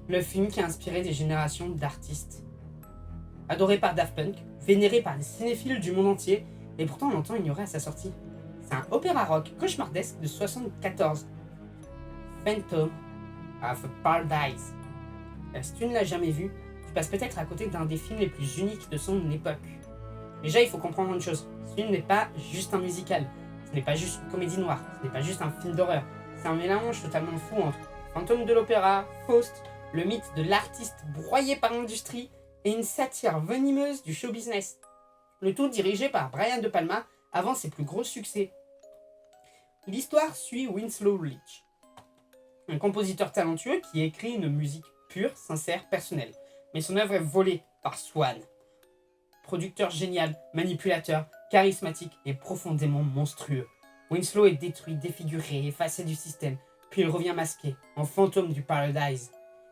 Le film qui a inspiré des générations d'artistes. Adoré par Daft Punk, vénéré par les cinéphiles du monde entier, et pourtant longtemps ignoré à sa sortie. C'est un opéra rock cauchemardesque de 74. Phantom of Paradise. Si tu ne l'as jamais vu, tu passes peut-être à côté d'un des films les plus uniques de son époque. Déjà, il faut comprendre une chose. Ce film n'est pas juste un musical. Ce n'est pas juste une comédie noire. Ce n'est pas juste un film d'horreur. C'est un mélange totalement fou entre Fantôme de l'opéra, Faust, le mythe de l'artiste broyé par l'industrie et une satire venimeuse du show business. Le tout dirigé par Brian De Palma avant ses plus gros succès. L'histoire suit Winslow Leach, un compositeur talentueux qui écrit une musique pure, sincère, personnelle. Mais son œuvre est volée par Swan. Producteur génial, manipulateur, charismatique et profondément monstrueux. Winslow est détruit, défiguré, effacé du système, puis il revient masqué, en fantôme du Paradise.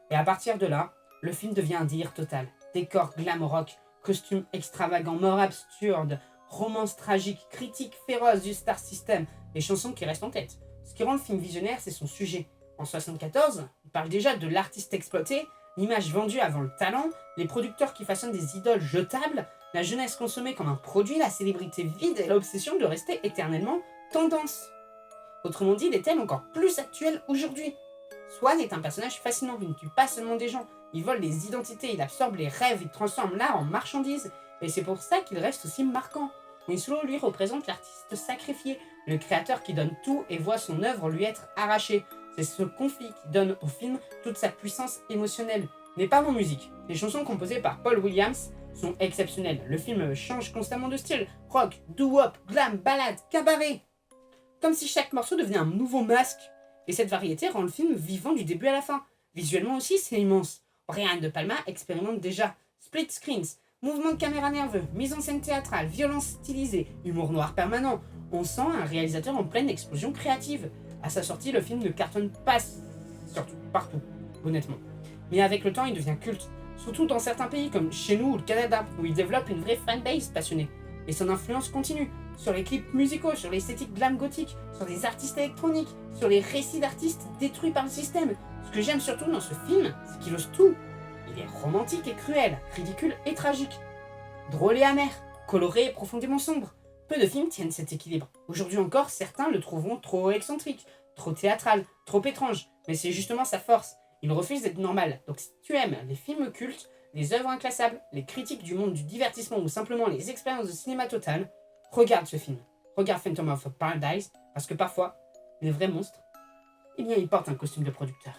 Et à partir de là, le film devient un délire total. Décor glam rock, costumes extravagants, mort absurde, romance tragique, critique féroce du star system, et chansons qui restent en tête. Ce qui rend le film visionnaire, c'est son sujet. En 74, il parle déjà de l'artiste exploité, l'image vendue avant le talent, les producteurs qui façonnent des idoles jetables, la jeunesse consommée comme un produit, la célébrité vide et l'obsession de rester éternellement tendance. Autrement dit, des thèmes encore plus actuels aujourd'hui. Swan est un personnage fascinant, il ne tue pas seulement des gens, il vole des identités, il absorbe les rêves, il transforme l'art en marchandise, et c'est pour ça qu'il reste aussi marquant. Winslow, lui, représente l'artiste sacrifié, le créateur qui donne tout et voit son œuvre lui être arrachée. C'est ce conflit qui donne au film toute sa puissance émotionnelle. Mais pas en musique. Les chansons composées par Paul Williams sont exceptionnelles. Le film change constamment de style. Rock, doo-wop, glam, ballade, cabaret. Comme si chaque morceau devenait un nouveau masque. Et cette variété rend le film vivant du début à la fin. Visuellement aussi, c'est immense. Brian De Palma expérimente déjà. Split screens, mouvements de caméra nerveux, mise en scène théâtrale, violence stylisée, humour noir permanent. On sent un réalisateur en pleine explosion créative. À sa sortie, le film ne cartonne pas surtout partout, honnêtement. Mais avec le temps, il devient culte, surtout dans certains pays comme chez nous ou le Canada, où il développe une vraie fanbase passionnée. Et son influence continue sur les clips musicaux, sur l'esthétique glam gothique, sur des artistes électroniques, sur les récits d'artistes détruits par le système. Ce que j'aime surtout dans ce film, c'est qu'il ose tout. Il est romantique et cruel, ridicule et tragique, drôle et amer, coloré et profondément sombre. Peu de films tiennent cet équilibre. Aujourd'hui encore, certains le trouveront trop excentrique, trop théâtral, trop étrange, mais c'est justement sa force. Il refuse d'être normal. Donc si tu aimes les films cultes, les œuvres inclassables, les critiques du monde du divertissement ou simplement les expériences de cinéma total, regarde ce film. Regarde Phantom of Paradise, parce que parfois, les vrais monstres, eh bien ils portent un costume de producteur.